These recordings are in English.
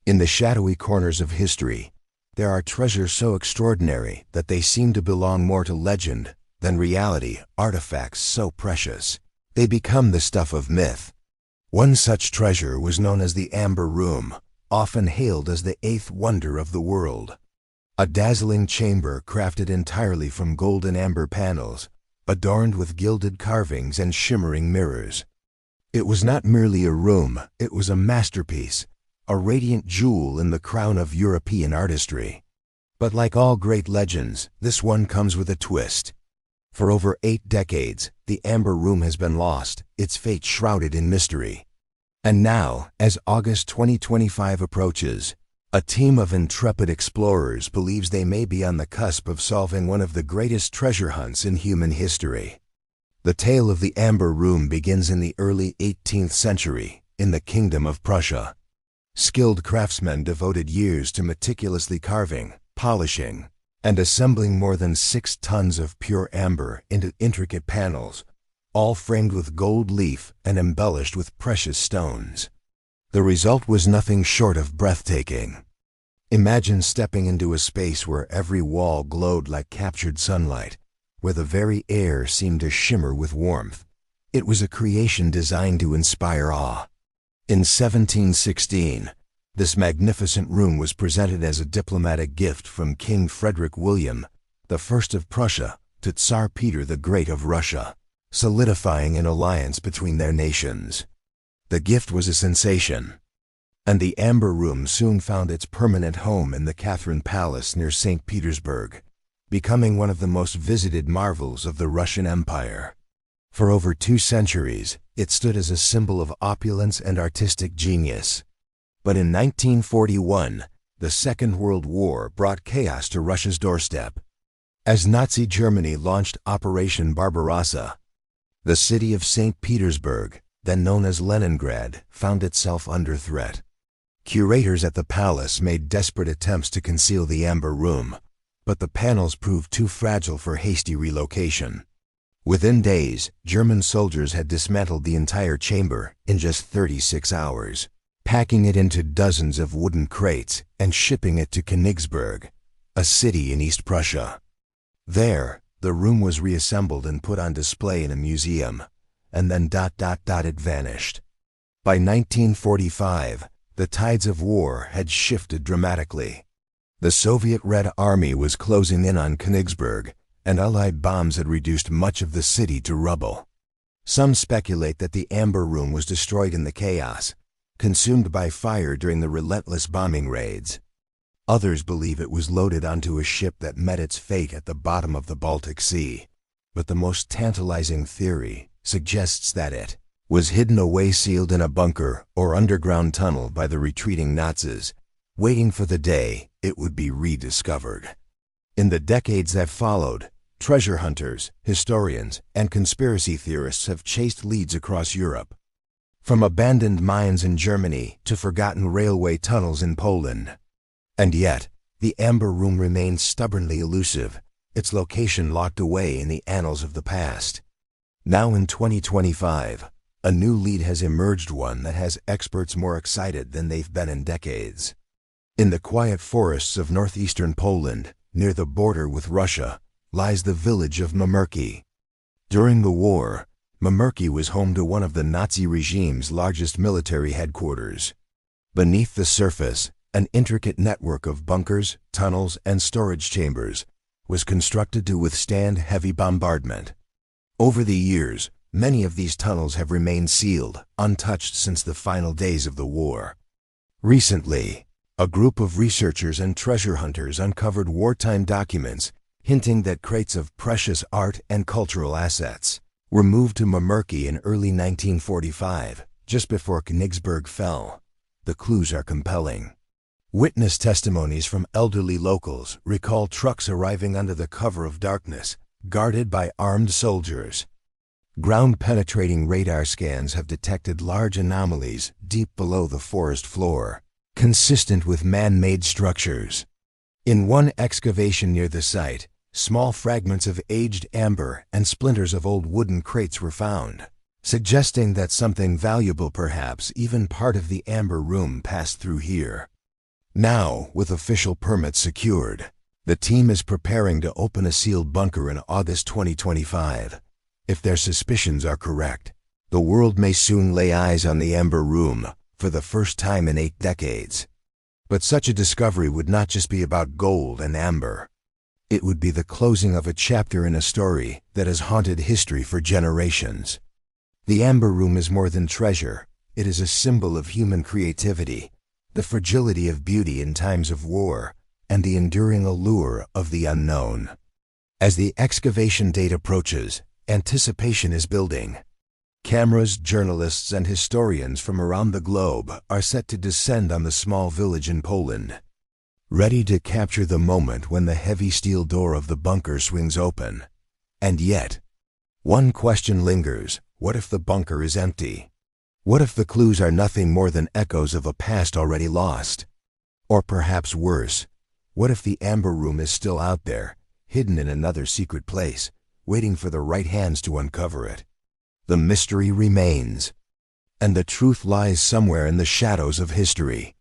In the shadowy corners of history, there are treasures so extraordinary that they seem to belong more to legend than reality, artifacts so precious they become the stuff of myth. One such treasure was known as the Amber Room, often hailed as the eighth wonder of the world. A dazzling chamber crafted entirely from gold and amber panels, adorned with gilded carvings and shimmering mirrors. It was not merely a room, it was a masterpiece, a radiant jewel in the crown of European artistry. But like all great legends, this one comes with a twist. For over 8 decades, the Amber Room has been lost, its fate shrouded in mystery. And now, as August 2025 approaches, a team of intrepid explorers believes they may be on the cusp of solving one of the greatest treasure hunts in human history. The tale of the Amber Room begins in the early 18th century, in the Kingdom of Prussia. Skilled craftsmen devoted years to meticulously carving, polishing, and assembling more than 6 tons of pure amber into intricate panels, all framed with gold leaf and embellished with precious stones. The result was nothing short of breathtaking. Imagine stepping into a space where every wall glowed like captured sunlight, where the very air seemed to shimmer with warmth. It was a creation designed to inspire awe. In 1716, this magnificent room was presented as a diplomatic gift from King Frederick William I of Prussia to Tsar Peter the Great of Russia, solidifying an alliance between their nations. The gift was a sensation, and the Amber Room soon found its permanent home in the Catherine Palace near St. Petersburg, becoming one of the most visited marvels of the Russian Empire. For over 2 centuries, it stood as a symbol of opulence and artistic genius. But in 1941, the Second World War brought chaos to Russia's doorstep. As Nazi Germany launched Operation Barbarossa, the city of St. Petersburg, then known as Leningrad, found itself under threat. Curators at the palace made desperate attempts to conceal the Amber Room, but the panels proved too fragile for hasty relocation. Within days, German soldiers had dismantled the entire chamber in just 36 hours, packing it into dozens of wooden crates and shipping it to Königsberg, a city in East Prussia. There, the room was reassembled and put on display in a museum, and then it vanished. By 1945, the tides of war had shifted dramatically. The Soviet Red Army was closing in on Königsberg, and Allied bombs had reduced much of the city to rubble. Some speculate that the Amber Room was destroyed in the chaos, consumed by fire during the relentless bombing raids. Others believe it was loaded onto a ship that met its fate at the bottom of the Baltic Sea. But the most tantalizing theory suggests that it was hidden away, sealed in a bunker or underground tunnel by the retreating Nazis, waiting for the day it would be rediscovered. In the decades that followed, treasure hunters, historians, and conspiracy theorists have chased leads across Europe. From abandoned mines in Germany to forgotten railway tunnels in Poland. And yet, the Amber Room remains stubbornly elusive, its location locked away in the annals of the past. Now in 2025, a new lead has emerged, one that has experts more excited than they've been in decades. In the quiet forests of northeastern Poland, near the border with Russia, lies the village of Mamerki. During the war, Mamerki was home to one of the Nazi regime's largest military headquarters. Beneath the surface, an intricate network of bunkers, tunnels, and storage chambers was constructed to withstand heavy bombardment. Over the years, many of these tunnels have remained sealed, untouched since the final days of the war. Recently, a group of researchers and treasure hunters uncovered wartime documents hinting that crates of precious art and cultural assets were moved to Mamerki in early 1945, just before Königsberg fell. The clues are compelling. Witness testimonies from elderly locals recall trucks arriving under the cover of darkness, guarded by armed soldiers. Ground-penetrating radar scans have detected large anomalies deep below the forest floor, consistent with man-made structures. In one excavation near the site, small fragments of aged amber and splinters of old wooden crates were found, suggesting that something valuable, perhaps even part of the Amber Room, passed through here. Now, with official permits secured, the team is preparing to open a sealed bunker in August 2025. If their suspicions are correct, the world may soon lay eyes on the Amber Room for the first time in 8 decades. But such a discovery would not just be about gold and amber. It would be the closing of a chapter in a story that has haunted history for generations. The Amber Room is more than treasure. It is a symbol of human creativity, the fragility of beauty in times of war, and the enduring allure of the unknown. As the excavation date approaches, anticipation is building. Cameras, journalists, and historians from around the globe are set to descend on the small village in Poland, ready to capture the moment when the heavy steel door of the bunker swings open. And yet, one question lingers: what if the bunker is empty? What if the clues are nothing more than echoes of a past already lost? Or perhaps worse, what if the Amber Room is still out there, hidden in another secret place, waiting for the right hands to uncover it? The mystery remains, and the truth lies somewhere in the shadows of history.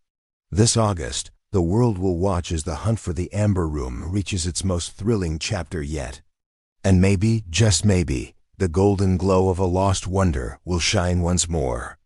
This August, the world will watch as the hunt for the Amber Room reaches its most thrilling chapter yet. And maybe, just maybe, the golden glow of a lost wonder will shine once more.